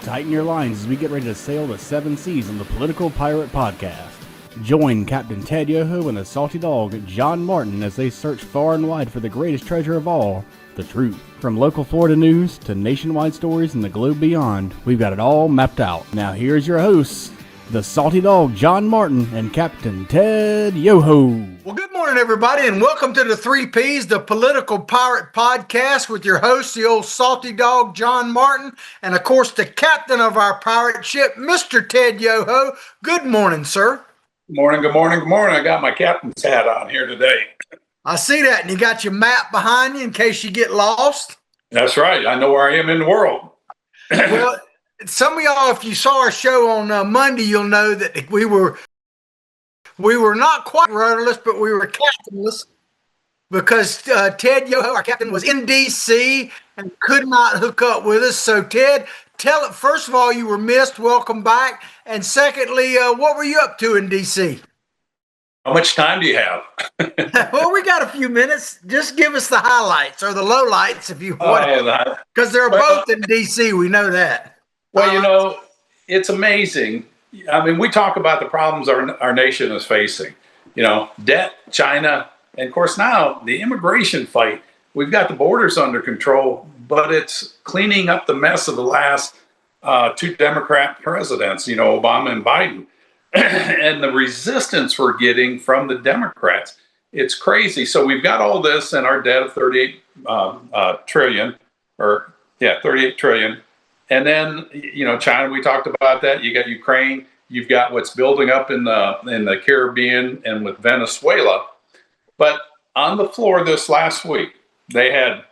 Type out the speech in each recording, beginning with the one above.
Tighten your lines as we get ready to sail the seven seas on the Political Pirate Podcast. Join Captain Ted Yoho and the salty dog John Martin as they search far and wide for the greatest treasure of all, the truth. From local Florida news to nationwide stories and the globe beyond, we've got it all mapped out. Now here's your hosts, the salty dog John Martin and Captain Ted Yoho. Well, good morning, everybody, and welcome to the 3 Ps, the Political Pirate Podcast with your host, the old salty dog, John Martin, and, of course, the captain of our pirate ship, Mr. Ted Yoho. Good morning, sir. Good morning, good morning, good morning. I got my captain's hat on here today. I see that, and you got your map behind you in case you get lost. That's right. I know where I am in the world. Well, some of y'all, if you saw our show on Monday, you'll know that we were not quite rudderless, but we were captainless because Ted Yoho, our captain, was in D.C. and could not hook up with us. So, Ted, tell it, first of all, you were missed. Welcome back. And secondly, what were you up to in D.C.? How much time do you have? Well, we got a few minutes. Just give us the highlights or the lowlights if you want. Because they're both in D.C., we know that. Well, you know, it's amazing. I mean, we talk about the problems our nation is facing. You know, debt, China, and of course now the immigration fight. We've got the borders under control, but it's cleaning up the mess of the last two Democrat presidents, you know, Obama and Biden. And the resistance we're getting from the Democrats. It's crazy. So we've got all this and our debt of 38 trillion. And then, you know, China, we talked about that. You got Ukraine. You've got what's building up in the Caribbean and with Venezuela. But on the floor this last week, they had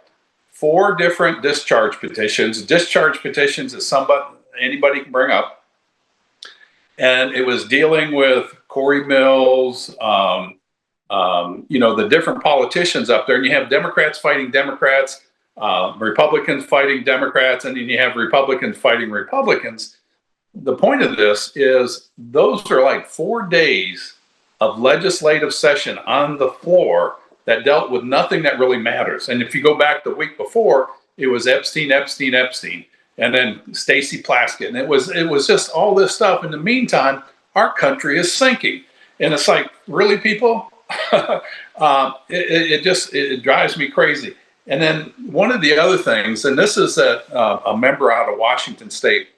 4 different discharge petitions. Discharge petitions is anybody can bring up. And it was dealing with Corey Mills, you know, the different politicians up there. And you have Democrats fighting Democrats, Republicans fighting Democrats, and then you have Republicans fighting Republicans. The point of this is those are like 4 days of legislative session on the floor that dealt with nothing that really matters. And if you go back the week before, it was Epstein. And then Stacey Plaskett, and it was just all this stuff. In the meantime, our country is sinking, and it's like, really, people? it drives me crazy. And then one of the other things, and this is a member out of Washington State,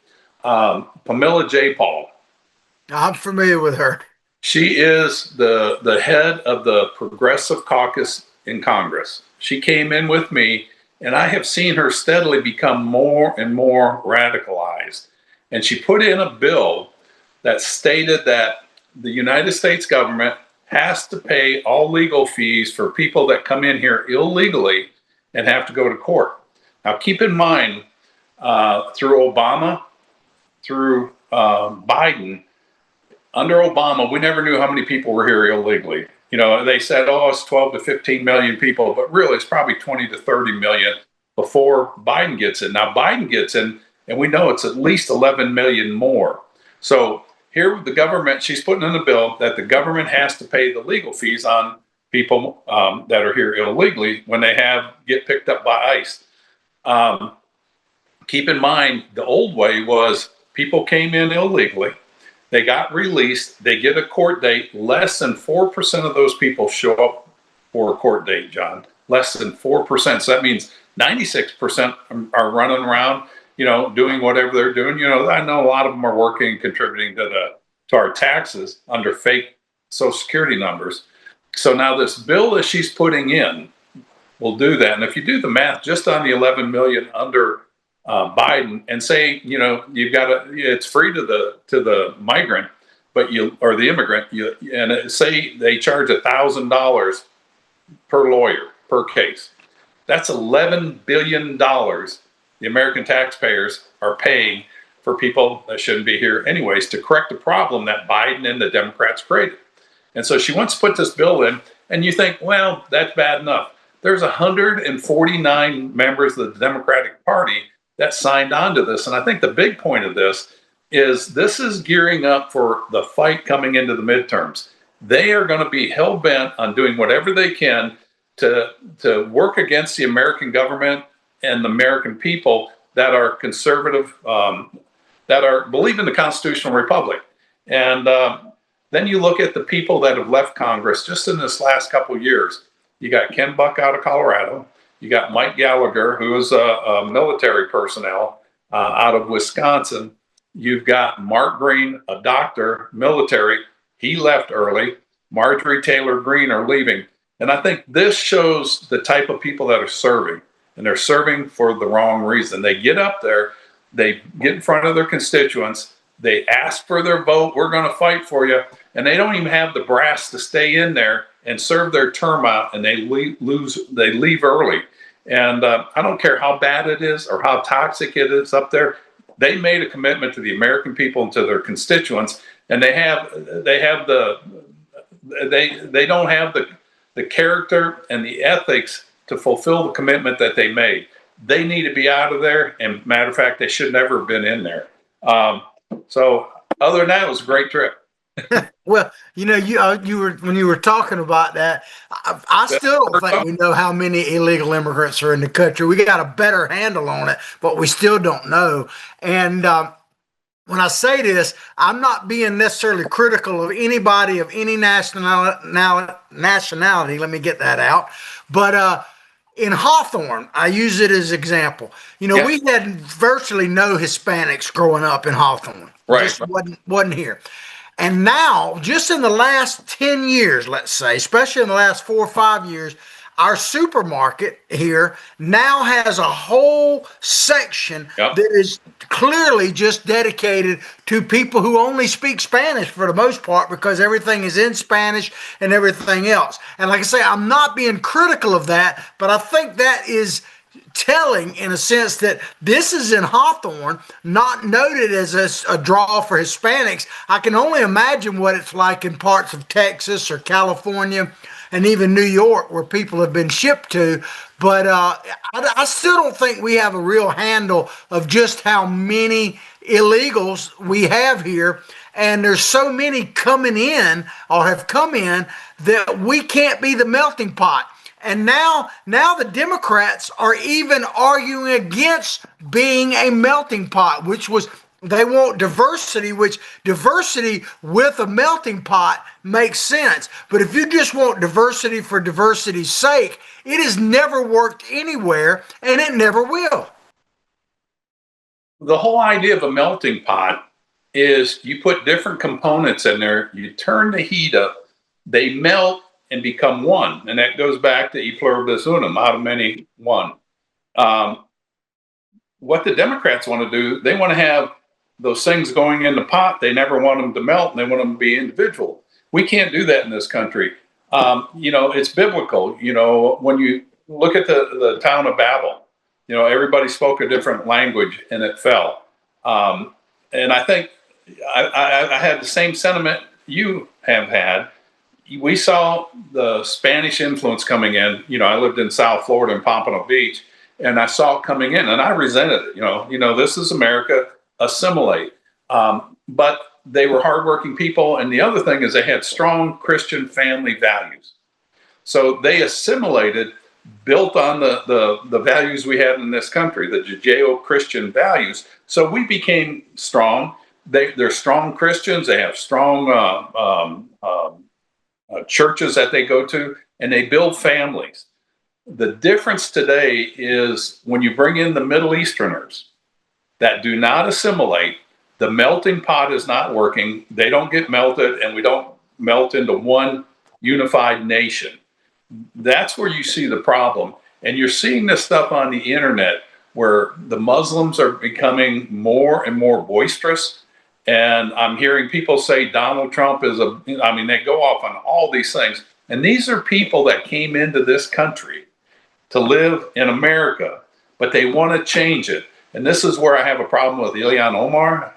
Pamela J. Paul. I'm familiar with her. She is the head of the Progressive Caucus in Congress. She came in with me. And I have seen her steadily become more and more radicalized. And she put in a bill that stated that the United States government has to pay all legal fees for people that come in here illegally and have to go to court. Now, keep in mind, through Obama, through Biden, under Obama, we never knew how many people were here illegally. You know, they said, oh, it's 12 to 15 million people, but really it's probably 20 to 30 million before Biden gets in. Now, Biden gets in, and we know it's at least 11 million more. So here the government, she's putting in a bill that the government has to pay the legal fees on people that are here illegally when they get picked up by ICE. Keep in mind, the old way was people came in illegally. They got released. They get a court date. Less than 4% of those people show up for a court date, John. Less than 4%. So that means 96% are running around, you know, doing whatever they're doing. You know, I know a lot of them are working, contributing to our taxes under fake Social Security numbers. So now this bill that she's putting in will do that. And if you do the math just on the 11 million under Biden, and say, you know, it's free to the migrant, or the immigrant, and say they charge $1,000 per lawyer per case. That's $11 billion the American taxpayers are paying for people that shouldn't be here anyways to correct the problem that Biden and the Democrats created. And so she wants to put this bill in, and you think, well, that's bad enough. There's 149 members of the Democratic Party that signed on to this. And I think the big point of this is gearing up for the fight coming into the midterms. They are going to be hell-bent on doing whatever they can to work against the American government and the American people that are conservative that are believe in the constitutional republic. And then you look at the people that have left Congress just in this last couple of years. You got Ken Buck out of Colorado. You got Mike Gallagher, who is a military personnel out of Wisconsin. You've got Mark Green, a doctor, military. He left early. Marjorie Taylor Greene are leaving. And I think this shows the type of people that are serving, and they're serving for the wrong reason. They get up there, they get in front of their constituents, they ask for their vote, we're going to fight for you, and they don't even have the brass to stay in there and serve their term out, and they leave early. And I don't care how bad it is or how toxic it is up there. They made a commitment to the American people and to their constituents, and they don't have the character and the ethics to fulfill the commitment that they made. They need to be out of there. And matter of fact, they should never have been in there. So other than that, it was a great trip. Well, you were when you were talking about that, I still don't think we know how many illegal immigrants are in the country. We got a better handle on it, but we still don't know. And when I say this, I'm not being necessarily critical of anybody of any nationality. Let me get that out. But in Hawthorne, I use it as example. Yeah. We had virtually no Hispanics growing up in Hawthorne. Right. Just wasn't here. And now, just in the last 10 years, let's say, especially in the last 4 or 5 years, our supermarket here now has a whole section that is clearly just dedicated to people who only speak Spanish for the most part, because everything is in Spanish and everything else. And like I say, I'm not being critical of that, but I think that is telling in a sense that this is in Hawthorne, not noted as a draw for Hispanics. I can only imagine what it's like in parts of Texas or California and even New York, where people have been shipped to. But I still don't think we have a real handle of just how many illegals we have here. And there's so many coming in or have come in that we can't be the melting pot. And now the Democrats are even arguing against being a melting pot, they want diversity, which diversity with a melting pot makes sense. But if you just want diversity for diversity's sake, it has never worked anywhere, and it never will. The whole idea of a melting pot is you put different components in there, you turn the heat up, they melt and become one. And that goes back to e pluribus unum, out of many, one. What the Democrats want to do, they want to have those things going in the pot. They never want them to melt, and they want them to be individual. We can't do that in this country. It's biblical. When you look at the town of Babel, everybody spoke a different language and it fell. And I think I had the same sentiment you have had. We saw the Spanish influence coming in. I lived in South Florida in Pompano Beach, and I saw it coming in, and I resented it. This is America, assimilate. But they were hardworking people, and the other thing is they had strong Christian family values. So they assimilated, built on the values we had in this country, the Judeo-Christian values. So we became strong. They're strong Christians. They have strong churches that they go to, and they build families. The difference today is when you bring in the Middle Easterners that do not assimilate, the melting pot is not working. They don't get melted, and we don't melt into one unified nation. That's where you see the problem. And you're seeing this stuff on the internet where the Muslims are becoming more and more boisterous. And I'm hearing people say Donald Trump is they go off on all these things. And these are people that came into this country to live in America, but they want to change it. And this is where I have a problem with Ilhan Omar,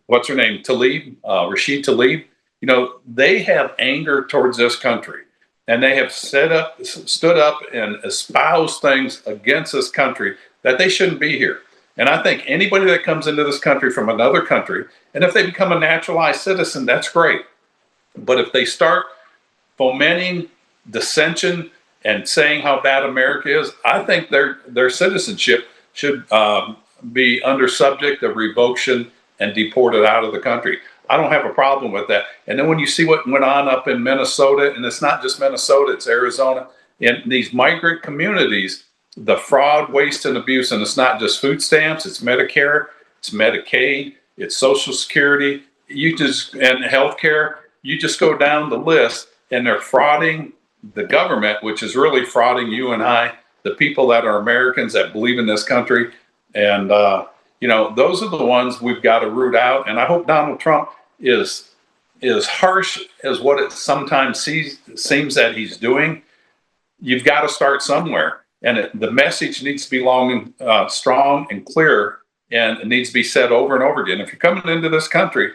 what's her name, Rashid Tlaib. They have anger towards this country, and they have stood up and espoused things against this country that they shouldn't be here. And I think anybody that comes into this country from another country, and if they become a naturalized citizen, that's great. But if they start fomenting dissension and saying how bad America is, I think their citizenship should be under subject of revocation and deported out of the country. I don't have a problem with that. And then when you see what went on up in Minnesota, and it's not just Minnesota, it's Arizona, in these migrant communities, the fraud, waste, and abuse, and it's not just food stamps, it's Medicare, it's Medicaid, it's Social Security, and healthcare. You just go down the list, and they're frauding the government, which is really frauding you and I, the people that are Americans that believe in this country. And, those are the ones we've got to root out. And I hope Donald Trump is harsh as what it sometimes seems that he's doing. You've got to start somewhere. And the message needs to be long and strong and clear, and it needs to be said over and over again. If you're coming into this country,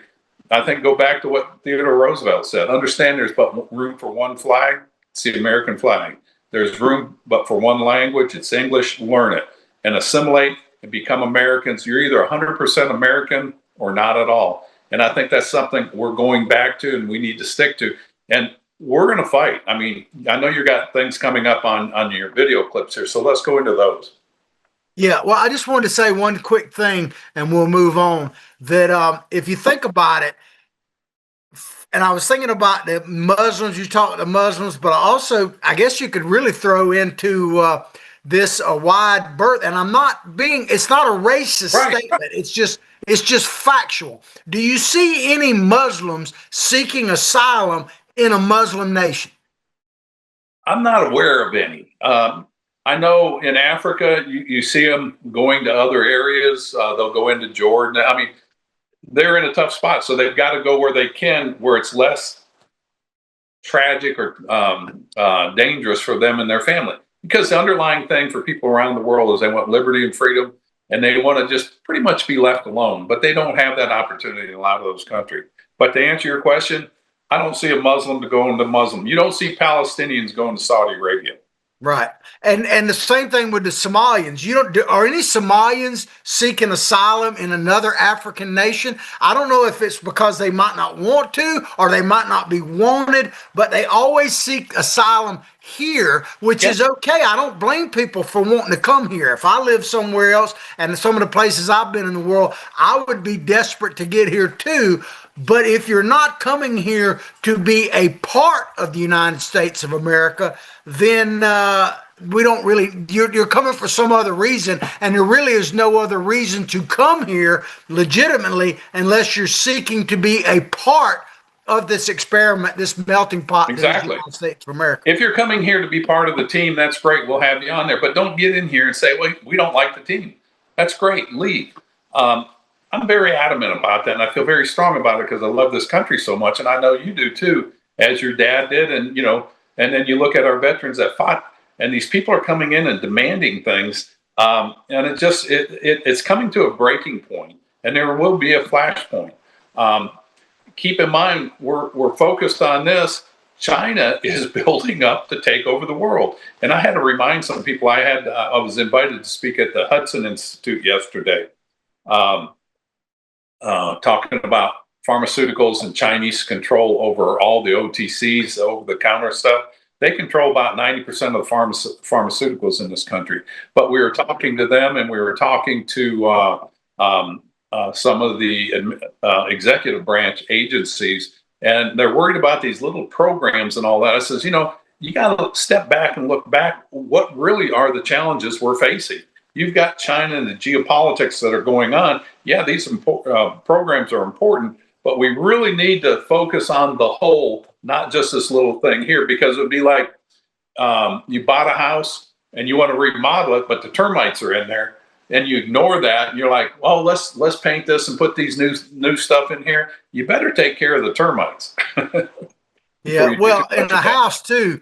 I think go back to what Theodore Roosevelt said. Understand there's but room for one flag. It's the American flag. There's room but for one language. It's English. Learn it and assimilate and become Americans. You're either 100% American or not at all. And I think that's something we're going back to and we need to stick to. And we're going to fight. I mean, I know you got things coming up on your video clips here, so let's go into those. Yeah, well, I just wanted to say one quick thing and we'll move on. That if you think about it, and I was thinking about the Muslims, you talk to Muslims, but I guess you could really throw into this wide berth. And it's not a racist statement. It's just factual. Do you see any Muslims seeking asylum in a Muslim nation? I'm not aware of any. I know in Africa, you see them going to other areas. They'll go into Jordan. I mean, they're in a tough spot, so they've got to go where they can, where it's less tragic or dangerous for them and their family. Because the underlying thing for people around the world is they want liberty and freedom, and they want to just pretty much be left alone. But they don't have that opportunity in a lot of those countries. But to answer your question, I don't see a Muslim to go into Muslim. You don't see Palestinians going to Saudi Arabia. Right. And the same thing with the Somalians. Are any Somalians seeking asylum in another African nation? I don't know if it's because they might not want to or they might not be wanted, but they always seek asylum here, which is okay. I don't blame people for wanting to come here. If I live somewhere else and some of the places I've been in the world, I would be desperate to get here too. But if you're not coming here to be a part of the United States of America, then we don't really, you're coming for some other reason, and there really is no other reason to come here legitimately unless you're seeking to be a part of this experiment, this melting pot. Exactly. The United States of America. If you're coming here to be part of the team, that's great. We'll have you on there. But don't get in here and say, well, we don't like the team. That's great. Leave. I'm very adamant about that, and I feel very strong about it because I love this country so much, and I know you do too, as your dad did. And and then you look at our veterans that fought, and these people are coming in and demanding things, and it's coming to a breaking point, and there will be a flashpoint. Keep in mind, we're focused on this. China is building up to take over the world, and I had to remind some people. I was invited to speak at the Hudson Institute yesterday. Talking about pharmaceuticals and Chinese control over all the OTCs, over-the-counter stuff. They control about 90% of the pharmaceuticals in this country. But we were talking to them, and we were talking to some of the executive branch agencies, and they're worried about these little programs and all that. I says, you got to step back and look back. What really are the challenges we're facing? You've got China and the geopolitics that are going on. Yeah, these programs are important, but we really need to focus on the whole, not just this little thing here, because it would be like you bought a house and you want to remodel it, but the termites are in there, and you ignore that, and you're like, well, let's paint this and put these new stuff in here. You better take care of the termites. Yeah, well, in the house too,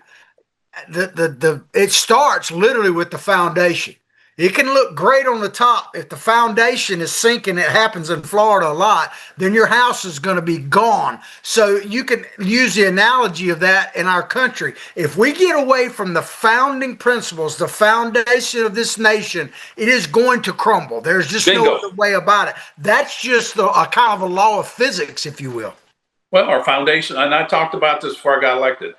it starts literally with the foundation. It can look great on the top. If the foundation is sinking, it happens in Florida a lot, then your house is going to be gone. So you can use the analogy of that in our country. If we get away from the founding principles, the foundation of this nation, it is going to crumble. There's just no other way about it. That's just a kind of a law of physics, if you will. Well, our foundation, and I talked about this before I got elected,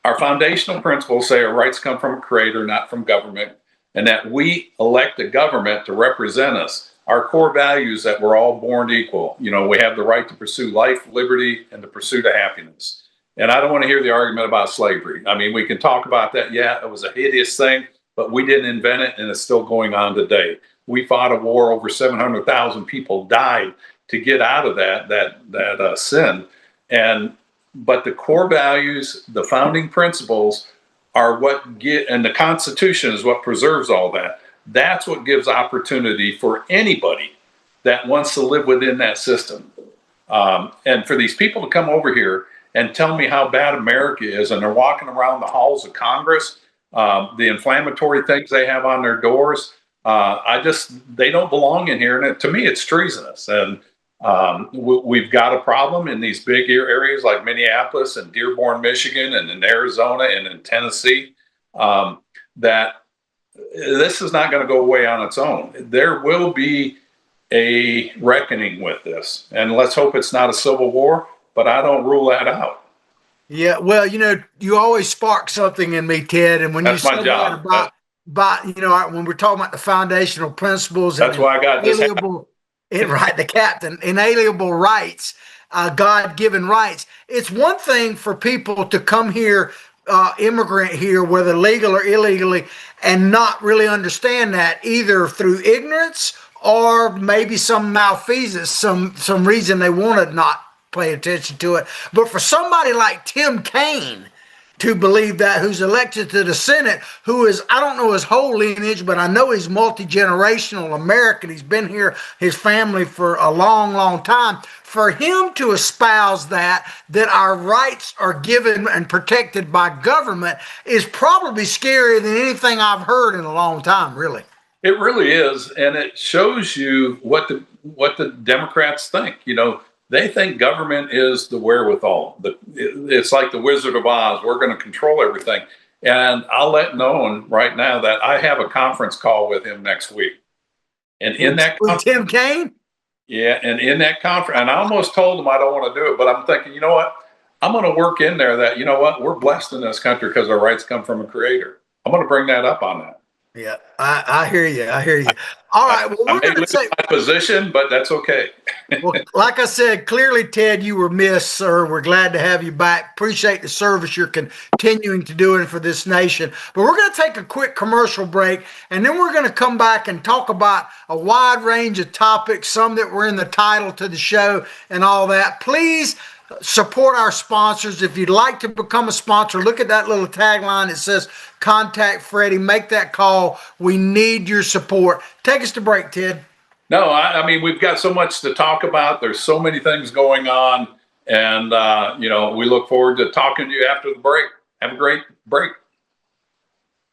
our foundational principles say our rights come from a creator, not from government, and that we elect a government to represent us. our core values that we're all born equal. You know, we have the right to pursue life, liberty, and the pursuit of happiness. And I don't want to hear the argument about slavery. I mean, we can talk about that. Yeah, it was a hideous thing, but we didn't invent it, and it's still going on today. We fought a war. Over 700,000 people died to get out of that sin. But the core values, the founding principles, are what get, and the Constitution is what preserves all that. That's what gives opportunity for anybody that wants to live within that system. And for these people to come over here and tell me how bad America is, and they're walking around the halls of Congress, the inflammatory things they have on their doors, they don't belong in here. And to me, it's treasonous. And we've got a problem in these big areas like Minneapolis and Dearborn, Michigan, and in Arizona and in Tennessee, that this is not going to go away on its own. There will be a reckoning with this, and let's hope it's not a civil war, but I don't rule that out. Yeah, well, you always spark something in me, Ted, and when That's you my said job. that about when we're talking about the foundational principles, That's and why I got this. the captain, inalienable rights, God-given rights. It's one thing for people to come here, immigrant here, whether legal or illegally, and not really understand that, either through ignorance or maybe some malfeasance, some reason they want to not pay attention to it. But for somebody like Tim Kaine to believe that, who's elected to the Senate, who is, I don't know his whole lineage, but I know he's multi-generational American. He's been here, his family, for a long, long time. For him to espouse that our rights are given and protected by government is probably scarier than anything I've heard in a long time, really. It really is, and it shows you what the Democrats think. They think government is the wherewithal. It's like the Wizard of Oz. We're going to control everything. And I'll let known right now that I have a conference call with him next week. And in that with Tim Kaine? Yeah, and in that conference, and I almost told him I don't want to do it, but I'm thinking, you know what? I'm going to work in there that, we're blessed in this country because our rights come from a creator. I'm going to bring that up on that. Yeah, I hear you. All right. Well, I may lose my position, but that's okay. Well, like I said, clearly, Ted, you were missed, sir. We're glad to have you back. Appreciate the service you're continuing to do for this nation. But we're going to take a quick commercial break, and then we're going to come back and talk about a wide range of topics, some that were in the title to the show and all that. Please support our sponsors. If you'd like to become a sponsor, look at that little tagline. It says, contact Freddie. Make that call. We need your support. Take us to break, Ted. No, I mean, we've got so much to talk about. There's so many things going on. And, we look forward to talking to you after the break. Have a great break.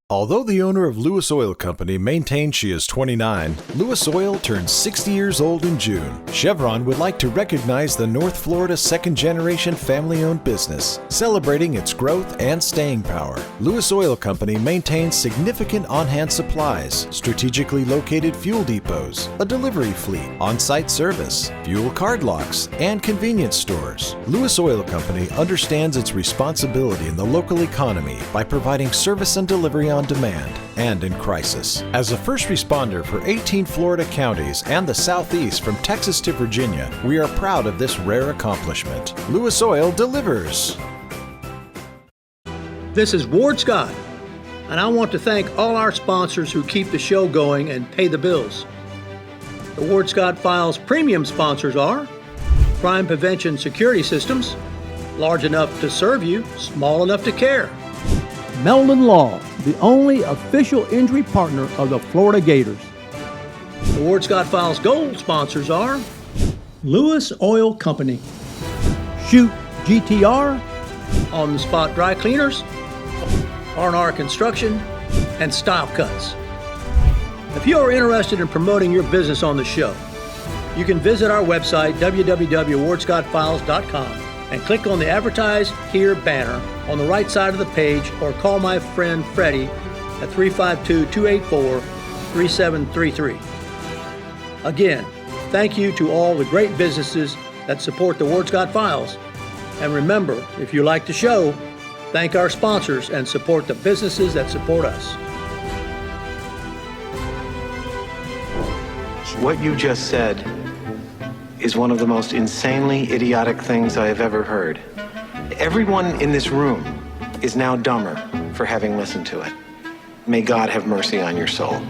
Although the owner of Lewis Oil Company maintains she is 29, Lewis Oil turns 60 years old in June. Chevron would like to recognize the North Florida second-generation family-owned business, celebrating its growth and staying power. Lewis Oil Company maintains significant on-hand supplies, strategically located fuel depots, a delivery fleet, on-site service, fuel card locks, and convenience stores. Lewis Oil Company understands its responsibility in the local economy by providing service and delivery on demand and in crisis. As a first responder for 18 Florida counties and the Southeast from Texas to Virginia, we are proud of this rare accomplishment. Lewis Oil delivers. This is Ward Scott, and I want to thank all our sponsors who keep the show going and pay the bills. The Ward Scott Files premium sponsors are Crime Prevention Security Systems, large enough to serve you, small enough to care. Meldon Law, the only official injury partner of the Florida Gators. The Ward Scott Files Gold sponsors are Lewis Oil Company, Shoot GTR, On the Spot Dry Cleaners, R&R Construction, and Style Cuts. If you are interested in promoting your business on the show, you can visit our website, www.wardscottfiles.com, and click on the Advertise Here banner on the right side of the page, or call my friend Freddie at 352-284-3733. Again, thank you to all the great businesses that support the Ward Scott Files. And remember, if you like the show, thank our sponsors and support the businesses that support us. What you just said is one of the most insanely idiotic things I have ever heard. Everyone in this room is now dumber for having listened to it. May God have mercy on your soul.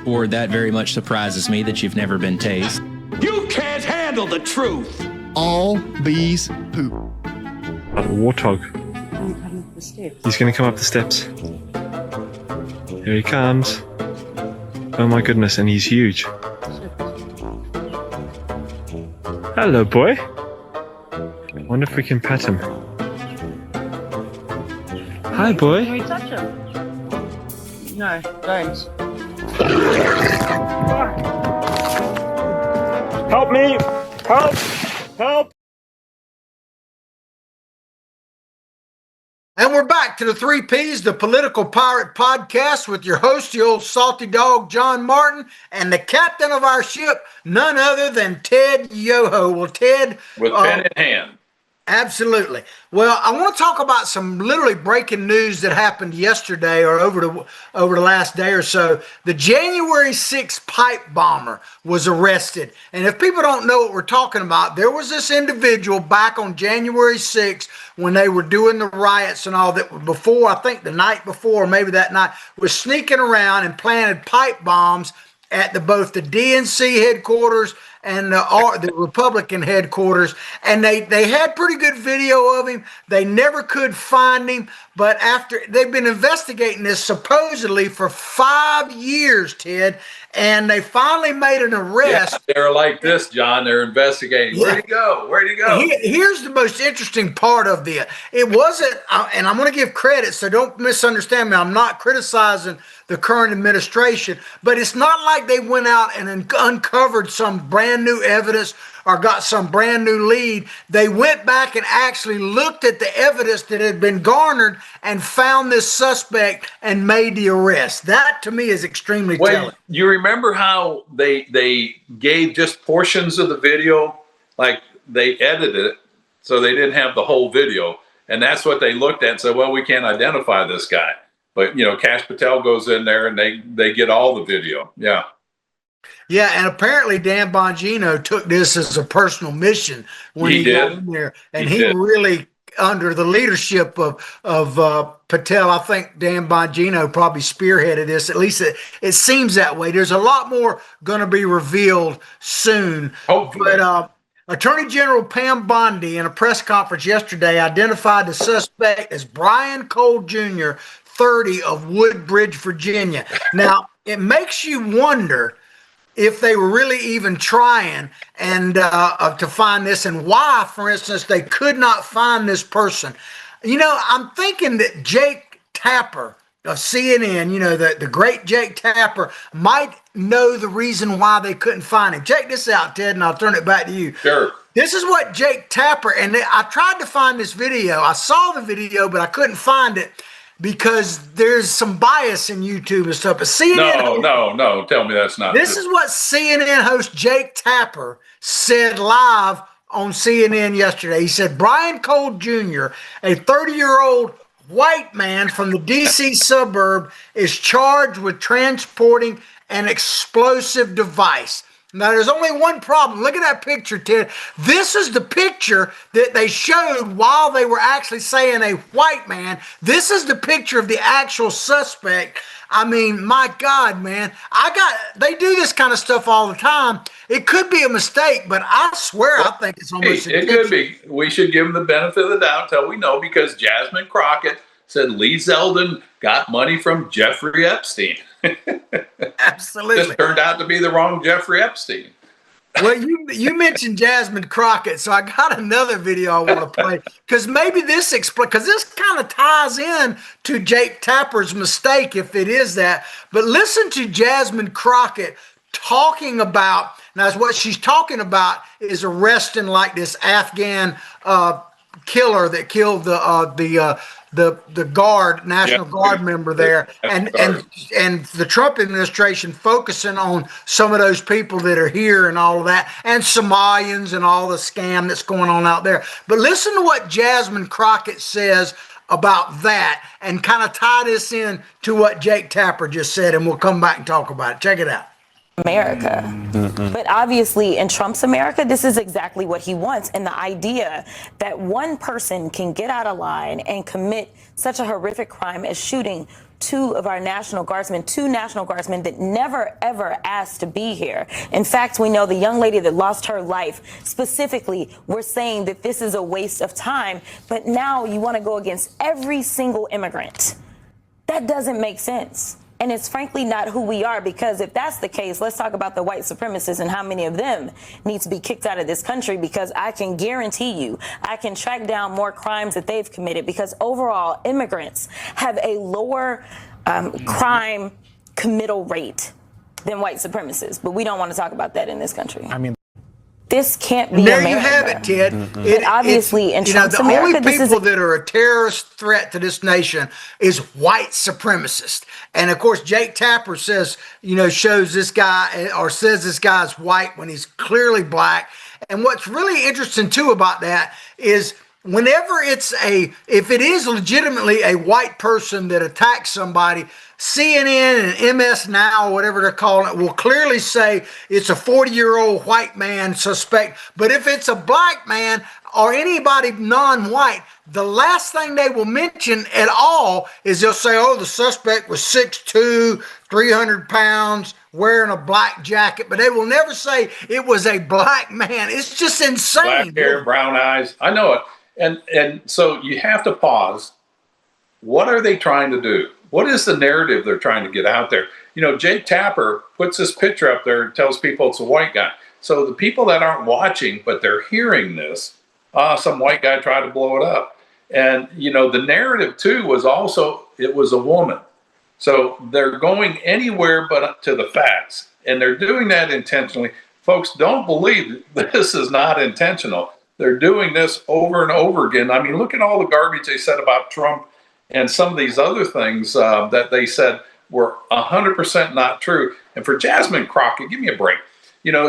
Or that very much surprises me that you've never been tased. You can't handle the truth. All bees poop. A warthog. He's going to come up the steps. Here he comes. Oh my goodness, and he's huge. Hello, boy. I wonder if we can pet him. Hi, boy. Can we touch him? No, don't. Help me! Help! Help! And we're back to the 3 Ps, the Political Pirate Podcast, with your host, the old salty dog, John Martin, and the captain of our ship, none other than Ted Yoho. Well, Ted, with pen in hand. Absolutely. Well, I want to talk about some literally breaking news that happened yesterday or over the last day or so. The January 6th pipe bomber was arrested. And if people don't know what we're talking about, there was this individual back on January 6th when they were doing the riots and all that before, I think the night before, maybe that night, was sneaking around and planted pipe bombs at both the DNC headquarters and the Republican headquarters, and they had pretty good video of him. They never could find him, but after they've been investigating this supposedly for 5 years, Ted, and they finally made an arrest. Yeah, they're like this, John. They're investigating. Where'd he go? Where'd he go? Here's the most interesting part of this. It wasn't, and I'm going to give credit, so don't misunderstand me. I'm not criticizing the current administration, but it's not like they went out and uncovered some brand new evidence or got some brand new lead. They went back and actually looked at the evidence that had been garnered and found this suspect and made the arrest. That to me is extremely telling. You remember how they gave just portions of the video, like they edited it so they didn't have the whole video, and that's what they looked at and said, well, we can't identify this guy. But, Cash Patel goes in there and they get all the video. Yeah. Yeah, and apparently Dan Bongino took this as a personal mission when he got in there. And he really, under the leadership of Patel, I think Dan Bongino probably spearheaded this. At least it seems that way. There's a lot more going to be revealed soon. Hopefully. But Attorney General Pam Bondi, in a press conference yesterday, identified the suspect as Brian Cole Jr., 30, of Woodbridge, Virginia. Now, it makes you wonder if they were really even trying to find this, and why, for instance, they could not find this person. I'm thinking that Jake Tapper of CNN, the great Jake Tapper, might know the reason why they couldn't find him. Check this out, Ted, and I'll turn it back to you. Sure. This is what Jake Tapper, and I tried to find this video. I saw the video, but I couldn't find it, because there's some bias in YouTube and stuff. But CNN No, tell me that's not This true. is what CNN host Jake Tapper said live on CNN yesterday. He said, Brian Cole Jr., a 30-year-old white man from the D.C. suburb, is charged with transporting an explosive device. Now, there's only one problem. Look at that picture, Ted. This is the picture that they showed while they were actually saying a white man. This is the picture of the actual suspect. I mean, my God, man. They do this kind of stuff all the time. It could be a mistake, but I swear I think it's almost it could be. We should give him the benefit of the doubt until we know, because Jasmine Crockett said Lee Zeldin got money from Jeffrey Epstein. Absolutely. This turned out to be the wrong Jeffrey Epstein. Well, you mentioned Jasmine Crockett, so I got another video I want to play, because maybe this because this kind of ties in to Jake Tapper's mistake, if it is that. But listen to Jasmine Crockett talking about, now what she's talking about is arresting like this Afghan killer that killed the guard, National Guard member there, and the Trump administration focusing on some of those people that are here and all of that, and Somalians and all the scam that's going on out there. But listen to what Jasmine Crockett says about that, and kind of tie this in to what Jake Tapper just said, and we'll come back and talk about it. Check it out. America. But obviously in Trump's America, this is exactly what he wants. And the idea that one person can get out of line and commit such a horrific crime as shooting two National Guardsmen that never, ever asked to be here. In fact, we know the young lady that lost her life, specifically, we're saying that this is a waste of time, but now you want to go against every single immigrant. That doesn't make sense. And it's frankly not who we are, because if that's the case, let's talk about the white supremacists and how many of them need to be kicked out of this country, because I can guarantee you, I can track down more crimes that they've committed, because overall immigrants have a lower crime committal rate than white supremacists. But we don't want to talk about that in this country. I mean, this can't be there America. You have it, Ted. Obviously, in Trump's the America, only people that are a terrorist threat to this nation is white supremacists. And of course, Jake Tapper says, shows this guy or says this guy's white when he's clearly black. And what's really interesting too about that is whenever if it is legitimately a white person that attacks somebody, CNN and MS Now, or whatever they're calling it, will clearly say it's a 40-year-old white man suspect. But if it's a black man or anybody non-white, the last thing they will mention at all is they'll say, oh, the suspect was 6'2", 300 pounds, wearing a black jacket. But they will never say it was a black man. It's just insane. Black hair, brown eyes. I know it. And so you have to pause. What are they trying to do? What is the narrative they're trying to get out there? Jake Tapper puts this picture up there and tells people it's a white guy. So the people that aren't watching, but they're hearing this, some white guy tried to blow it up. And, the narrative too was also, it was a woman. So they're going anywhere but up to the facts. And they're doing that intentionally. Folks, don't believe this is not intentional. They're doing this over and over again. I mean, look at all the garbage they said about Trump and some of these other things that they said were 100% not true. And for Jasmine Crockett, give me a break.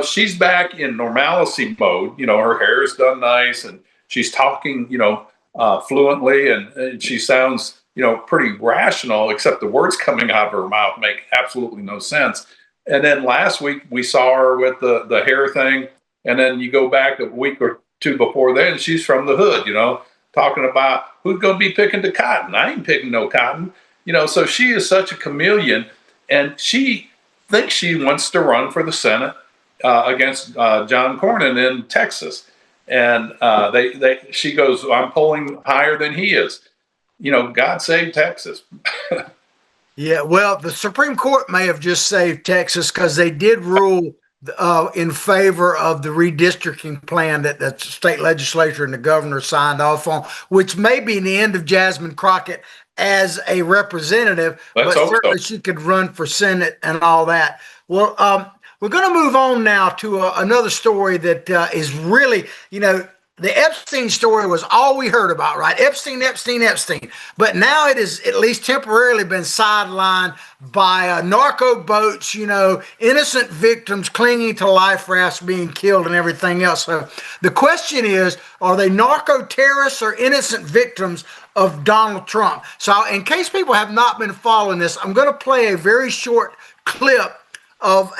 She's back in normalcy mode. Her hair is done nice and she's talking, fluently and she sounds, pretty rational, except the words coming out of her mouth make absolutely no sense. And then last week we saw her with the hair thing. And then you go back a week or two before then, she's from the hood, talking about who's going to be picking the cotton. I ain't picking no cotton. So she is such a chameleon, and she thinks she wants to run for the Senate against John Cornyn in Texas. And she goes, I'm polling higher than he is. God save Texas. Yeah, well, the Supreme Court may have just saved Texas because they did rule in favor of the redistricting plan that the state legislature and the governor signed off on, which may be the end of Jasmine Crockett as a representative, but certainly she could run for Senate and all that. Well, we're going to move on now to another story that is really, the Epstein story was all we heard about, right? Epstein. But now it has at least temporarily been sidelined by narco boats, innocent victims clinging to life rafts being killed and everything else. So the question is, are they narco terrorists or innocent victims of Donald Trump? So in case people have not been following this, I'm going to play a very short clip of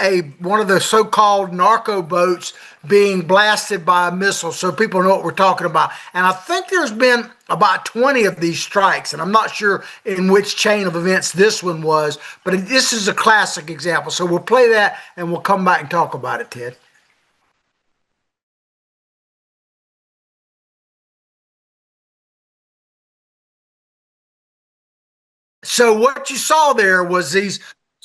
one of the so-called narco boats being blasted by a missile, so people know what we're talking about. And I think there's been about 20 of these strikes, and I'm not sure in which chain of events this one was, but this is a classic example. So we'll play that and we'll come back and talk about it, Ted. So what you saw there was these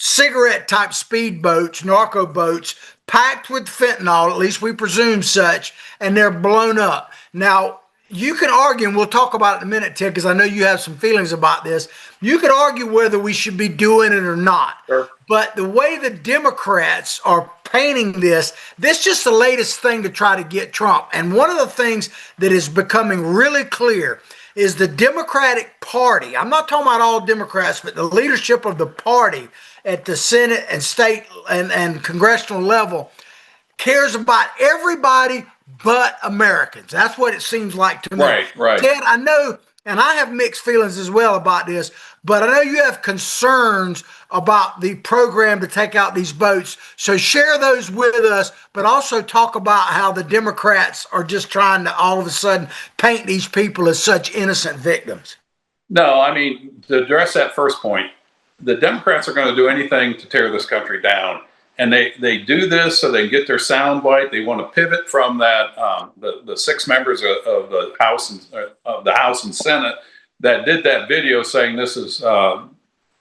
cigarette type speedboats, narco boats, packed with fentanyl, at least we presume such, and they're blown up. Now, you can argue, and we'll talk about it in a minute, Ted, because I know you have some feelings about this. You could argue whether we should be doing it or not. Sure. But the way the Democrats are painting this is just the latest thing to try to get Trump. And one of the things that is becoming really clear is the Democratic Party. I'm not talking about all Democrats, but the leadership of the party at the Senate and state and congressional level cares about everybody but Americans. That's what it seems like to me. Right. Ted, I know, and I have mixed feelings as well about this, but I know you have concerns about the program to take out these boats. So share those with us, but also talk about how the Democrats are just trying to all of a sudden paint these people as such innocent victims. No, I mean, to address that first point, the Democrats are going to do anything to tear this country down. And they do this so they get their soundbite. They want to pivot from that the 6 members of the House and Senate that did that video saying this is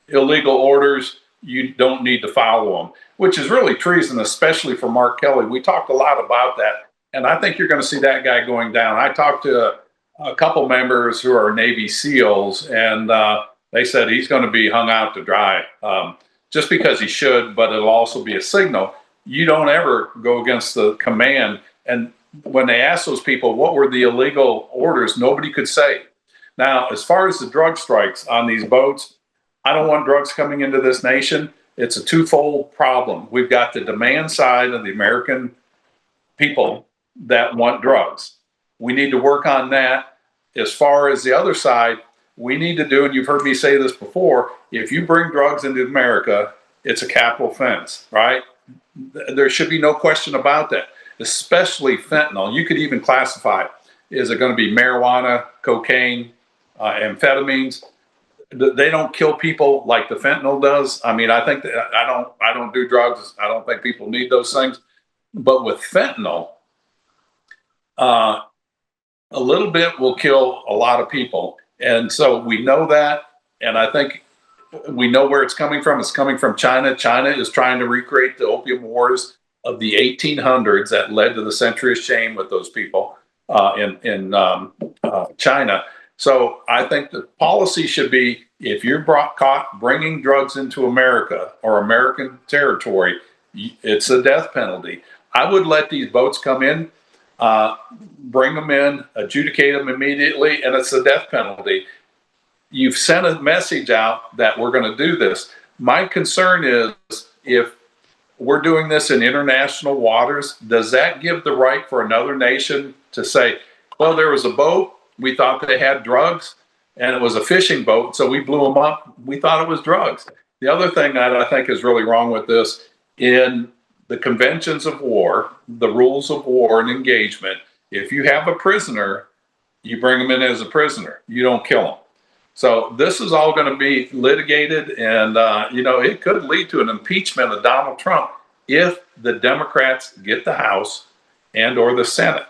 illegal orders. You don't need to follow them, which is really treason, especially for Mark Kelly. We talked a lot about that, and I think you're going to see that guy going down. I talked to a couple members who are Navy SEALs, and they said he's going to be hung out to dry. Just because he should, but it'll also be a signal. You don't ever go against the command. And when they asked those people, what were the illegal orders, nobody could say. Now, as far as the drug strikes on these boats, I don't want drugs coming into this nation. It's a twofold problem. We've got the demand side of the American people that want drugs. We need to work on that. As far as the other side, we need to do, and you've heard me say this before, if you bring drugs into America, it's a capital offense, right? There should be no question about that, especially fentanyl. You could even classify it. Is it going to be marijuana, cocaine, amphetamines? They don't kill people like the fentanyl does. I mean, I think that I don't do drugs. I don't think people need those things. But with fentanyl, a little bit will kill a lot of people. And so we know that, and I think we know where it's coming from. It's coming from China. China is trying to recreate the opium wars of the 1800s that led to the Century of Shame with those people in China. So I think the policy should be, if you're caught bringing drugs into America or American territory, it's a death penalty. I would let these boats come in, bring them in, adjudicate them immediately, and it's a death penalty. You've sent a message out that we're going to do this. My concern is, if we're doing this in international waters, does that give the right for another nation to say, well, there was a boat, we thought they had drugs, and it was a fishing boat, so we blew them up, we thought it was drugs. The other thing that I think is really wrong with this, in the conventions of war, the rules of war and engagement, if you have a prisoner, you bring them in as a prisoner. You don't kill them. So this is all going to be litigated, and it could lead to an impeachment of Donald Trump if the Democrats get the House and or the Senate.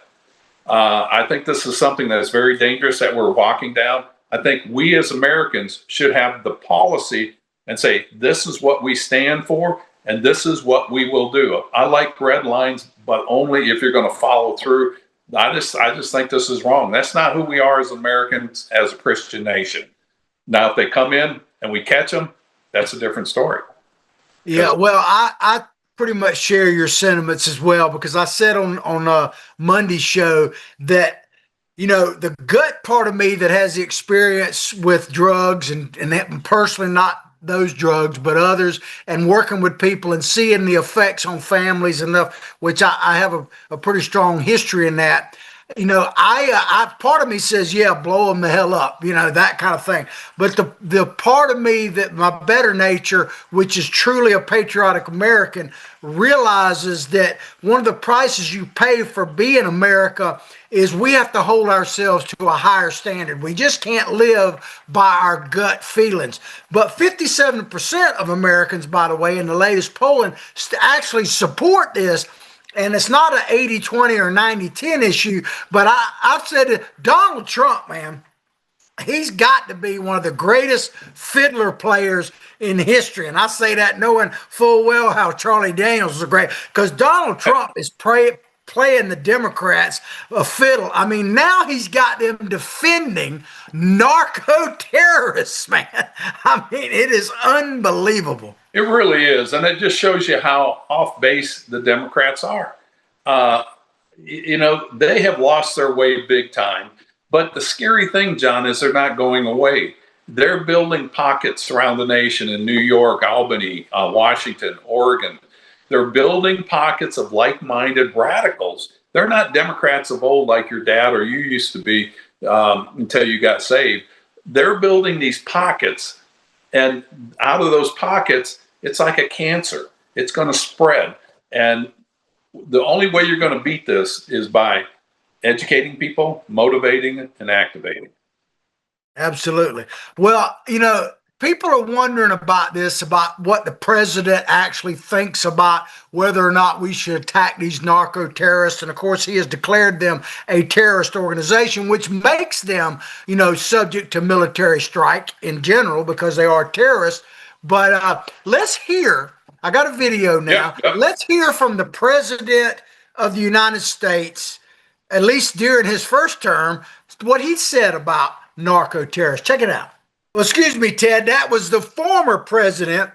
I think this is something that is very dangerous that we're walking down. I think we as Americans should have the policy and say, this is what we stand for, and this is what we will do. I like red lines, but only if you're going to follow through. I just think this is wrong. That's not who we are as Americans, as a Christian nation. Now, if they come in and we catch them, that's a different story. Yeah, well, I pretty much share your sentiments as well, because I said on Monday's show that, the gut part of me that has the experience with drugs and personally not those drugs, but others, and working with people and seeing the effects on families and stuff, which I have a pretty strong history in that. I part of me says, yeah, blow them the hell up, that kind of thing. But the part of me that my better nature, which is truly a patriotic American, realizes that one of the prices you pay for being America is we have to hold ourselves to a higher standard. We just can't live by our gut feelings. But 57% of Americans, by the way, in the latest polling, actually support this. And it's not an 80-20 or 90-10 issue, but I've said that Donald Trump, man, he's got to be one of the greatest fiddler players in history. And I say that knowing full well how Charlie Daniels is great, because Donald Trump is playing the Democrats a fiddle. I mean, now he's got them defending narco terrorists, man. I mean, it is unbelievable. It really is. And it just shows you how off base the Democrats are. They have lost their way big time. But the scary thing, John, is they're not going away. They're building pockets around the nation in New York, Albany, Washington, Oregon. They're building pockets of like-minded radicals. They're not Democrats of old like your dad or you used to be until you got saved. They're building these pockets And out of those pockets, it's like a cancer. It's going to spread. And the only way you're going to beat this is by educating people, motivating, and activating. Absolutely. Well, people are wondering about this, about what the president actually thinks about whether or not we should attack these narco terrorists. And of course, he has declared them a terrorist organization, which makes them, subject to military strike in general because they are terrorists. But let's hear, I got a video now. Yeah. Let's hear from the president of the United States, at least during his first term, what he said about narco terrorists. Check it out. Well, excuse me, Ted. That was the former president,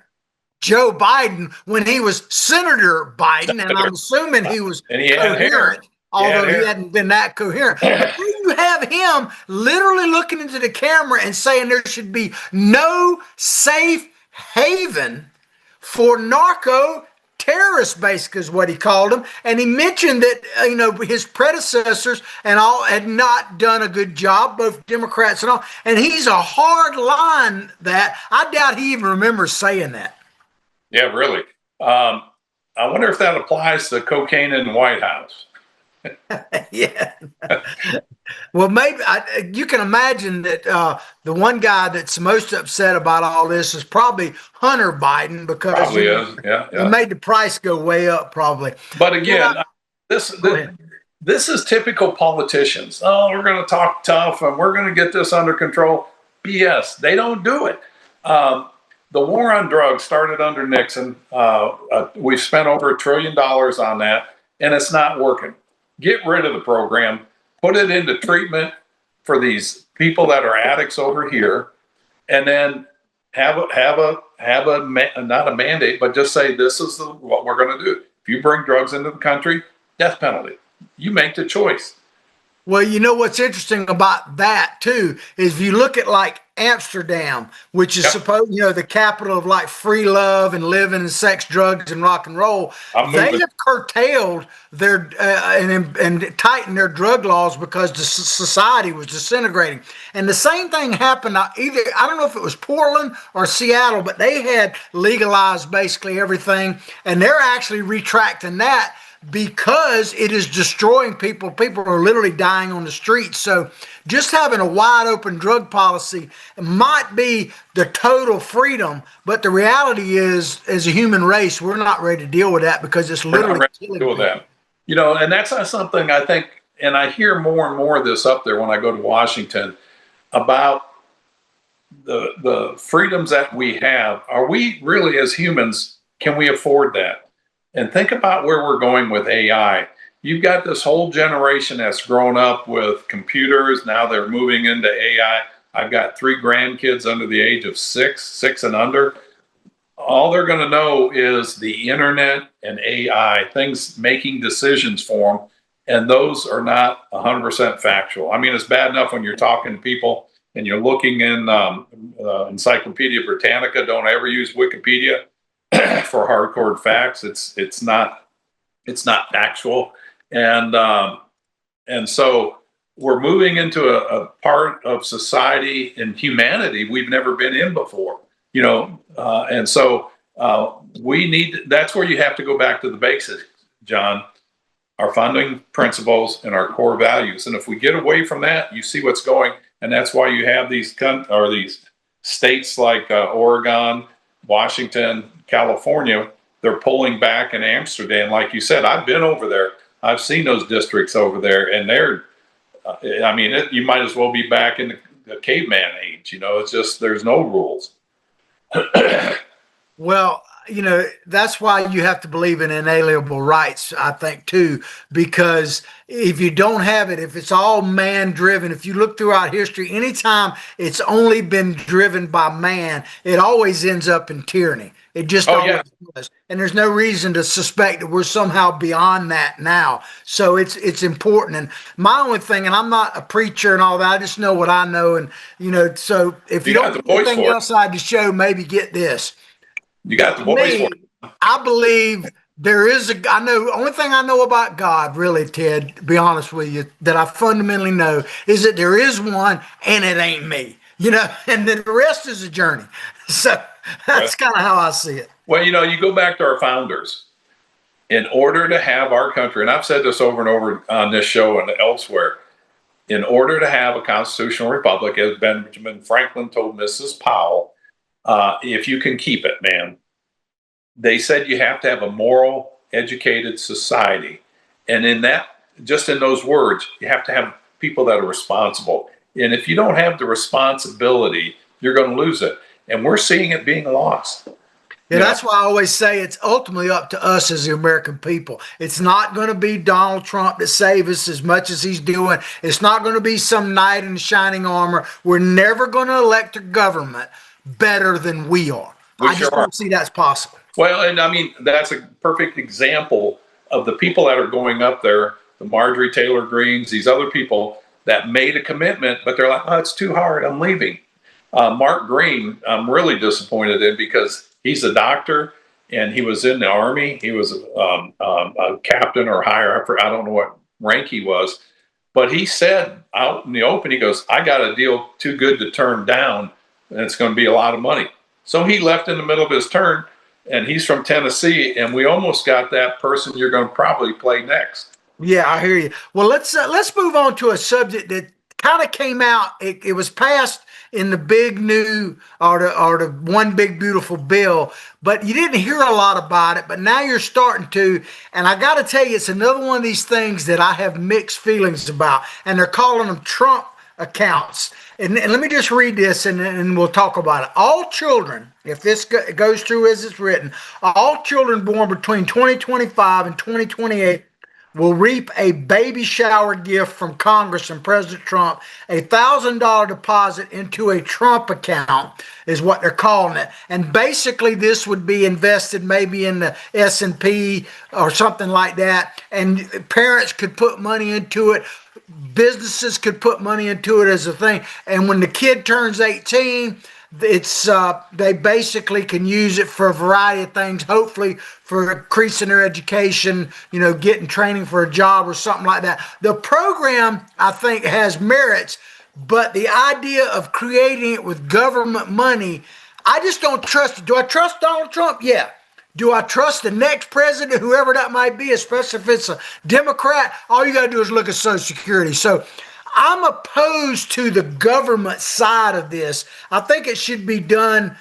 Joe Biden, when he was Senator Biden, and I'm assuming he was coherent, although he hadn't been that coherent. But then you have him literally looking into the camera and saying there should be no safe haven for narco terrorists, basically, is what he called them. And he mentioned that, his predecessors and all had not done a good job, both Democrats and all. And he's a hard line that I doubt he even remembers saying that. Yeah, really. I wonder if that applies to cocaine in the White House. Yeah. Well, maybe you can imagine that the one guy that's most upset about all this is probably Hunter Biden, because probably is. Yeah. He made the price go way up, probably. But again, this is typical politicians. Oh, we're going to talk tough and we're going to get this under control. BS. They don't do it. The war on drugs started under Nixon. We've spent over $1 trillion on that, and it's not working. Get rid of the program, put it into treatment for these people that are addicts over here, and then have not a mandate, but just say this is what we're going to do. If you bring drugs into the country, death penalty. You make the choice. Well, what's interesting about that too is if you look at like Amsterdam, which is supposed, the capital of like free love and living and sex, drugs, and rock and roll. They have curtailed their and tightened their drug laws because the society was disintegrating. And the same thing happened I don't know if it was Portland or Seattle, but they had legalized basically everything, and they're actually retracting that, because it is destroying people. People are literally dying on the streets. So just having a wide open drug policy might be the total freedom, but the reality is, as a human race, we're not ready to deal with that because it's literally killing people. And that's not something I think, and I hear more and more of this up there when I go to Washington about the freedoms that we have. Are we really, as humans, can we afford that? And think about where we're going with AI. You've got this whole generation that's grown up with computers. Now they're moving into AI. I've got 3 grandkids under the age of 6 and under. All they're going to know is the internet and AI, things making decisions for them. And those are not 100% factual. I mean, it's bad enough when you're talking to people and you're looking in Encyclopedia Britannica. Don't ever use Wikipedia for hardcore facts. It's not factual, and so we're moving into a part of society and humanity we've never been in before, and so we need. That's where you have to go back to the basics, John. Our funding principles and our core values, and if we get away from that, you see what's going, and that's why you have these states like Oregon, Washington, California. They're pulling back in Amsterdam. Like you said, I've been over there. I've seen those districts over there, and you might as well be back in the caveman age. It's just, there's no rules. Well, that's why you have to believe in inalienable rights, I think, too, because if you don't have it, if it's all man driven, if you look throughout history, anytime it's only been driven by man, it always ends up in tyranny. It just always does. And there's no reason to suspect that we're somehow beyond that now. So it's important. And my only thing, and I'm not a preacher and all that, I just know what I know. And, so if you don't get anything else outside the show, maybe get this. You got the voice for it. I believe there is only thing I know about God, really, Ted, to be honest with you, that I fundamentally know is that there is one, and it ain't me. and then the rest is a journey. So that's kind of how I see it. Well, you go back to our founders. In order to have our country, and I've said this over and over on this show and elsewhere, in order to have a constitutional republic, as Benjamin Franklin told Mrs. Powell, if you can keep it, man, they said you have to have a moral, educated society. And in that, just in those words, you have to have people that are responsible. And if you don't have the responsibility, you're going to lose it. And we're seeing it being lost. Yeah, that's why I always say it's ultimately up to us as the American people. It's not going to be Donald Trump to save us as much as he's doing. It's not going to be some knight in shining armor. We're never going to elect a government better than we are. I just don't see that's possible. Well, and I mean, that's a perfect example of the people that are going up there, the Marjorie Taylor Greens, these other people that made a commitment, but they're like, oh, it's too hard, I'm leaving. Mark Green, I'm really disappointed in because he's a doctor and he was in the Army. He was a captain or higher up, I don't know what rank he was, but he said out in the open, he goes, I got a deal too good to turn down and it's going to be a lot of money. So he left in the middle of his turn. And he's from Tennessee, and we almost got that person you're going to probably play next. Yeah, I hear you. Well, let's move on to a subject that kind of came out. It was passed in the big new or the one big beautiful bill, but you didn't hear a lot about it. But now you're starting to, and I got to tell you, it's another one of these things that I have mixed feelings about, and they're calling them Trump accounts. And let me just read this and we'll talk about it. All children, if this goes through as it's written, all children born between 2025 and 2028 will reap a baby shower gift from Congress and President Trump. $1,000 deposit into a Trump account is what they're calling it. And basically this would be invested maybe in the S&P or something like that. And parents could put money into it. Businesses could put money into it as a thing. And when the kid turns 18, it's they basically can use it for a variety of things, hopefully for increasing their education, getting training for a job or something like that. The program, I think, has merits, but the idea of creating it with government money, I just don't trust it. Do I trust Donald Trump? Yeah. Do I trust the next president, whoever that might be, especially if it's a Democrat? All you got to do is look at Social Security. So I'm opposed to the government side of this. I think it should be done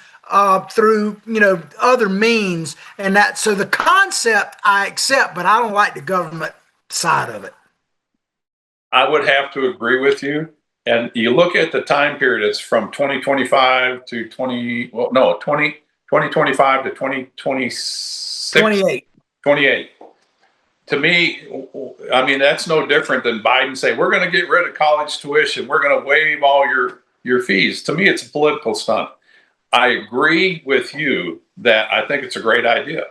through, other means and that. So the concept I accept, but I don't like the government side of it. I would have to agree with you. And you look at the time period, it's from 2025 to 2025 to 2026. 28. To me, I mean, that's no different than Biden say, we're going to get rid of college tuition. We're going to waive all your fees. To me, it's a political stunt. I agree with you that I think it's a great idea.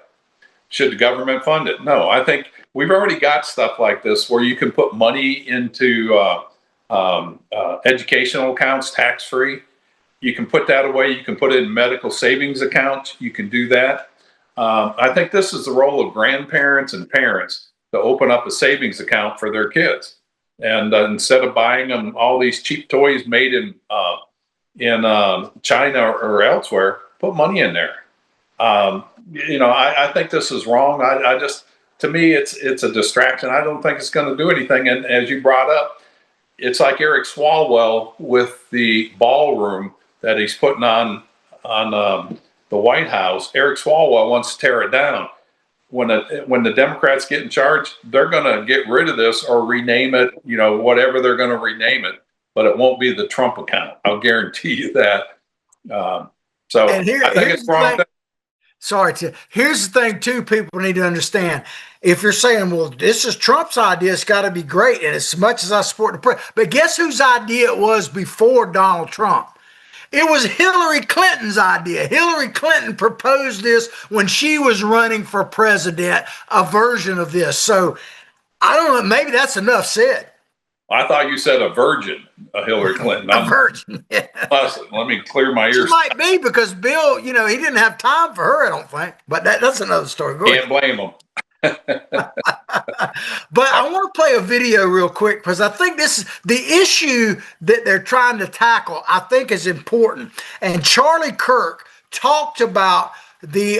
Should the government fund it? No, I think we've already got stuff like this where you can put money into educational accounts tax-free. You can put that away. You can put it in medical savings accounts. You can do that. I think this is the role of grandparents and parents to open up a savings account for their kids. And instead of buying them all these cheap toys made in China or elsewhere, put money in there. I think this is wrong. I just, to me, it's a distraction. I don't think it's going to do anything. And as you brought up, it's like Eric Swalwell with the ballroom that he's putting on the White House. Eric Swalwell wants to tear it down. When the Democrats get in charge, they're going to get rid of this or rename it, whatever they're going to rename it. But it won't be the Trump account. I'll guarantee you that. I think it's wrong. Here's the thing, too, people need to understand. If you're saying, well, this is Trump's idea, it's got to be great. And as much as I support the president, but guess whose idea it was before Donald Trump? It was Hillary Clinton's idea. Hillary Clinton proposed this when she was running for president, a version of this. So I don't know, maybe that's enough said. I thought you said a virgin, Hillary Clinton. A virgin, yeah. Let me clear my ears. She might be because Bill, he didn't have time for her, I don't think. But that's another story. Can't blame him. But I want to play a video real quick because I think this is the issue that they're trying to tackle. I think is important. And Charlie Kirk talked about the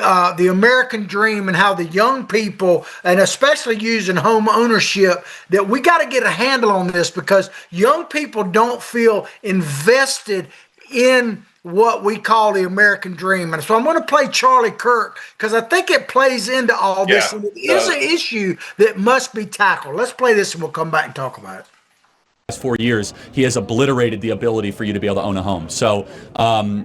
American dream and how the young people, and especially using home ownership, that we got to get a handle on this because young people don't feel invested in what we call the American dream. And so I'm going to play Charlie Kirk because I think it plays into all this. And it is an issue that must be tackled. Let's play this and we'll come back and talk about it. Last 4 years, he has obliterated the ability for you to be able to own a home. So,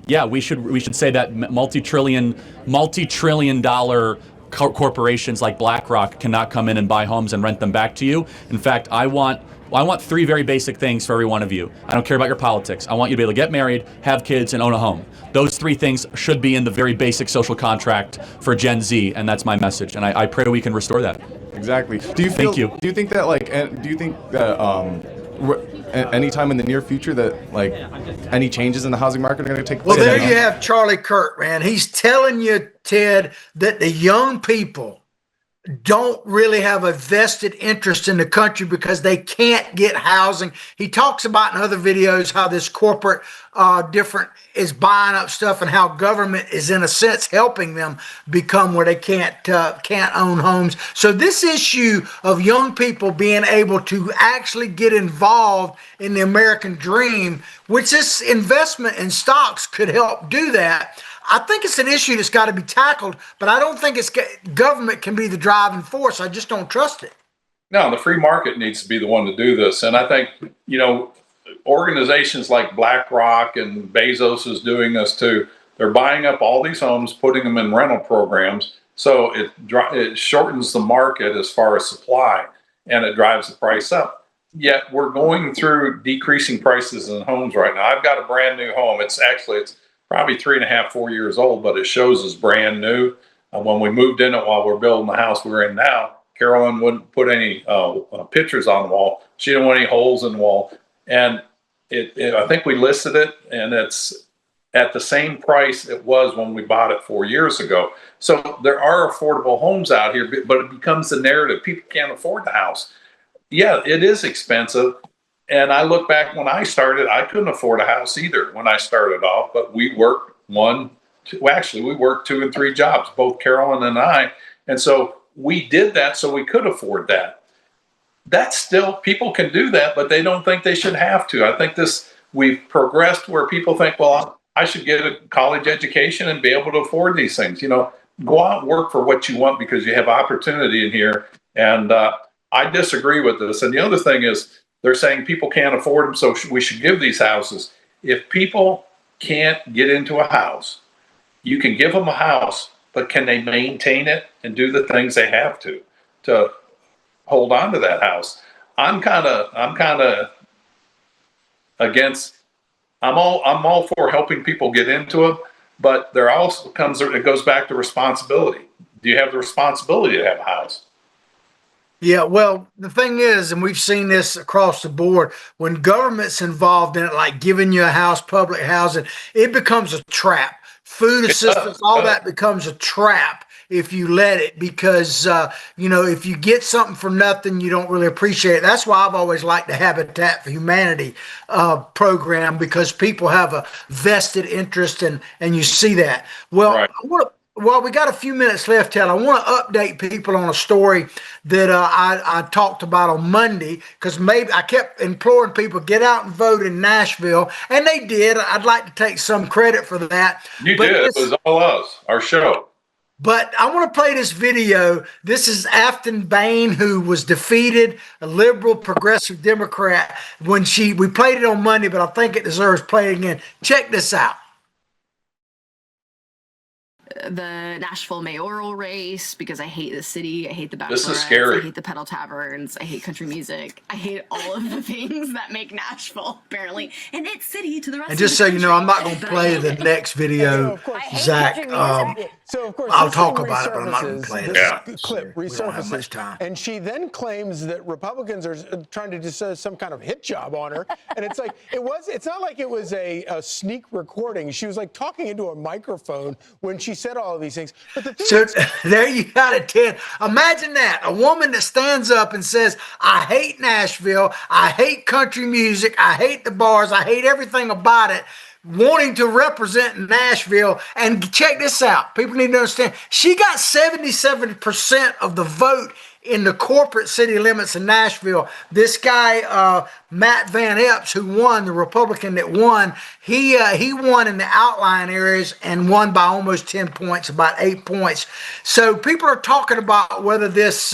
yeah, we should say that multi-trillion dollar corporations like BlackRock cannot come in and buy homes and rent them back to you. In fact, I want 3 very basic things for every one of you. I don't care about your politics. I want you to be able to get married, have kids, and own a home. Those 3 things should be in the very basic social contract for Gen Z, and that's my message. And I pray we can restore that. Exactly. Do you think that anytime in the near future that any changes in the housing market are going to take place? Well, there you have Charlie Kirk, man. He's telling you, Ted, that the young people don't really have a vested interest in the country because they can't get housing. He talks about in other videos how this corporate different is buying up stuff and how government is in a sense helping them become where they can't own homes. So this issue of young people being able to actually get involved in the American dream, which this investment in stocks could help do that. I think it's an issue that's got to be tackled, but I don't think government can be the driving force. I just don't trust it. No, the free market needs to be the one to do this. And I think, organizations like BlackRock and Bezos is doing this too. They're buying up all these homes, putting them in rental programs. So it shortens the market as far as supply and it drives the price up. Yet we're going through decreasing prices in homes right now. I've got a brand new home. It's probably 3.5, 4 years old, but it shows as brand new. When we moved in it while we're building the house we're in now, Carolyn wouldn't put any pictures on the wall. She didn't want any holes in the wall. And I think we listed it, and it's at the same price it was when we bought it 4 years ago. So there are affordable homes out here, but it becomes the narrative. People can't afford the house. Yeah, it is expensive. And I look back when I started, I couldn't afford a house either when I started off, but we worked 2 and 3 jobs, both Carolyn and I. And so we did that so we could afford that. That's still, people can do that, but they don't think they should have to. I think we've progressed where people think, well, I should get a college education and be able to afford these things. Go out and work for what you want because you have opportunity in here. And I disagree with this. And the other thing is, they're saying people can't afford them, so we should give these houses. If people can't get into a house, you can give them a house, but can they maintain it and do the things they have to hold on to that house? I'm kind of against. I'm all for helping people get into it, but there also it goes back to responsibility. Do you have the responsibility to have a house? Yeah, well, the thing is, and we've seen this across the board, when government's involved in it, like giving you a house, public housing, it becomes a trap. Food assistance, all that becomes a trap if you let it, because, if you get something for nothing, you don't really appreciate it. That's why I've always liked the Habitat for Humanity program, because people have a vested interest and you see that. Well, right. Well, we got a few minutes left, Ted. I want to update people on a story that I talked about on Monday, because maybe I kept imploring people, get out and vote in Nashville, and they did. I'd like to take some credit for that. You did. It was all us, our show. But I want to play this video. This is Afton Bain, who was defeated, a liberal progressive Democrat, we played it on Monday, but I think it deserves playing again. Check this out. The Nashville mayoral race, because I hate the city, I hate the bachelorettes, this is scary. I hate the pedal taverns, I hate country music, I hate all of the things that make Nashville apparently and its city to the rest. And just so you know, I'm not going to play the next video, Zach. So of course, I'll talk about it, but I'm not going to play it. This clip resurfaces, and she then claims that Republicans are trying to do some kind of hit job on her, and it's like it's not like it was a sneak recording. She was like talking into a microphone when she said all of these things. But the thing So is, there you got it, Ted. Imagine that. A woman that stands up and says, I hate Nashville. I hate country music. I hate the bars. I hate everything about it. Wanting to represent Nashville. And check this out. People need to understand. She got 77% of the vote in the corporate city limits in Nashville. This guy, Matt Van Epps, who won, the Republican that won, he won in the outlying areas and won by almost 10 points, about 8 points. So people are talking about whether this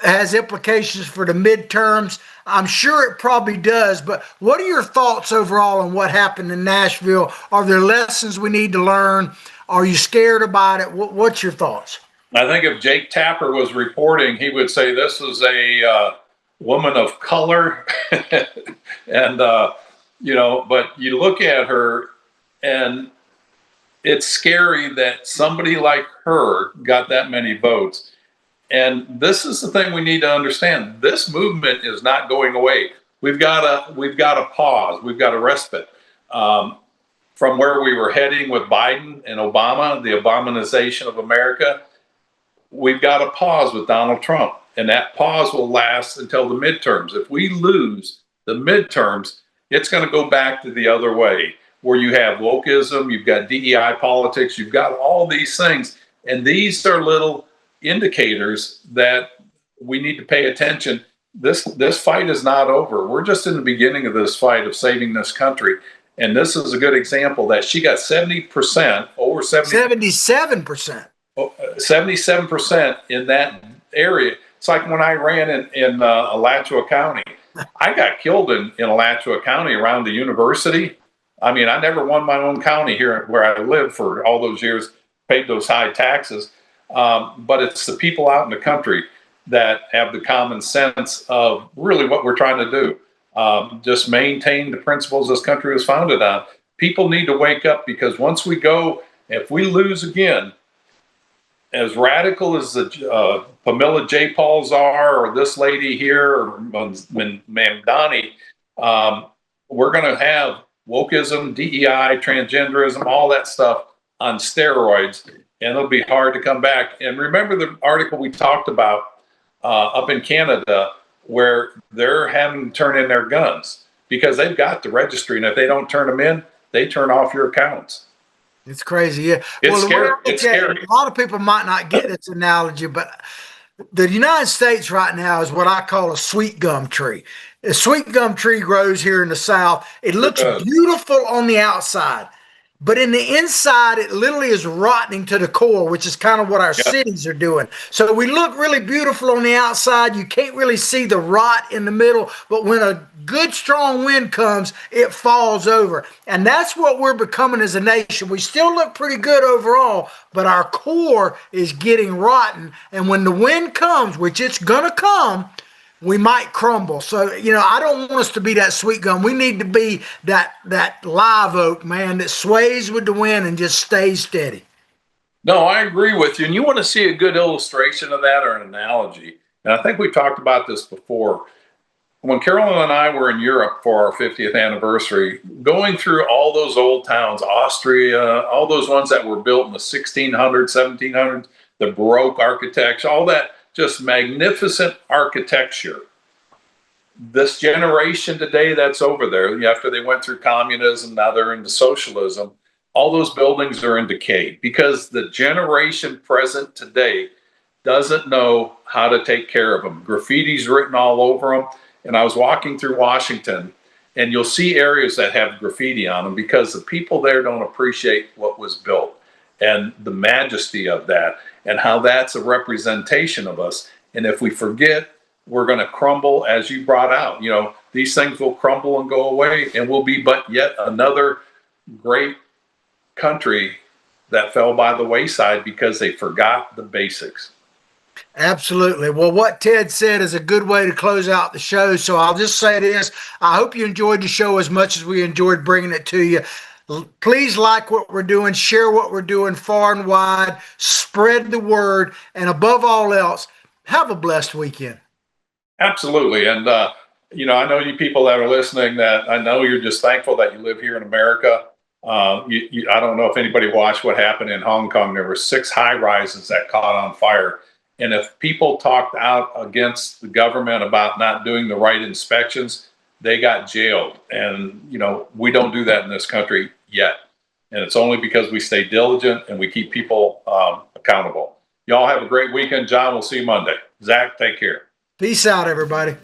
has implications for the midterms. I'm sure it probably does, but what are your thoughts overall on what happened in Nashville? Are there lessons we need to learn? Are you scared about it? What's your thoughts? I think if Jake Tapper was reporting, he would say this is a woman of color. And, but you look at her and it's scary that somebody like her got that many votes. And this is the thing we need to understand. This movement is not going away. We've got a pause. We've got a respite from where we were heading with Biden and Obama, the Obamanization of America. We've got a pause with Donald Trump, and that pause will last until the midterms. If we lose the midterms, it's going to go back to the other way, where you have wokeism, you've got DEI politics, you've got all these things. And these are little indicators that we need to pay attention. This fight is not over. We're just in the beginning of this fight of saving this country. And this is a good example that she got 70%, over 77%. 77% in that area. It's like when I ran in Alachua County. I got killed in Alachua County around the university. I mean, I never won my own county here where I lived for all those years, paid those high taxes. But it's the people out in the country that have the common sense of really what we're trying to do. Just maintain the principles this country was founded on. People need to wake up, because once we go, if we lose again, as radical as the Pamela J. Pauls are, or this lady here, or Mamdani, we're going to have wokeism, DEI, transgenderism, all that stuff on steroids, and it'll be hard to come back. And remember the article we talked about up in Canada, where they're having to turn in their guns because they've got the registry, and if they don't turn them in, they turn off your accounts. It's crazy, yeah. It's scary. It's scary. A lot of people might not get this analogy, but the United States right now is what I call a sweet gum tree. A sweet gum tree grows here in the South. It looks beautiful on the outside, but in the inside, it literally is rotting to the core, which is kind of what our cities are doing. So we look really beautiful on the outside. You can't really see the rot in the middle, but when a good, strong wind comes, it falls over. And that's what we're becoming as a nation. We still look pretty good overall, but our core is getting rotten. And when the wind comes, which it's going to come, we might crumble. So, I don't want us to be that sweet gum. We need to be that live oak, man, that sways with the wind and just stays steady. No, I agree with you. And you want to see a good illustration of that, or an analogy. And I think we talked about this before. When Carolyn and I were in Europe for our 50th anniversary, going through all those old towns, Austria, all those ones that were built in the 1600s, 1700s, the Baroque architecture, all that just magnificent architecture. This generation today that's over there, after they went through communism, now they're into socialism, all those buildings are in decay because the generation present today doesn't know how to take care of them. Graffiti's written all over them. And I was walking through Washington, and you'll see areas that have graffiti on them because the people there don't appreciate what was built and the majesty of that, and how that's a representation of us. And if we forget, we're going to crumble, as you brought out. These things will crumble and go away, and we'll be but yet another great country that fell by the wayside because they forgot the basics. Absolutely. Well, what Ted said is a good way to close out the show. So I'll just say this. I hope you enjoyed the show as much as we enjoyed bringing it to you. Please like what we're doing, share what we're doing far and wide, spread the word, and above all else, have a blessed weekend. Absolutely. And, I know you people that are listening, that I know you're just thankful that you live here in America. I don't know if anybody watched what happened in Hong Kong. There were 6 high-rises that caught on fire. And if people talked out against the government about not doing the right inspections, they got jailed. And, we don't do that in this country yet. And it's only because we stay diligent and we keep people accountable. Y'all have a great weekend. John, we'll see you Monday. Zach, take care. Peace out, everybody.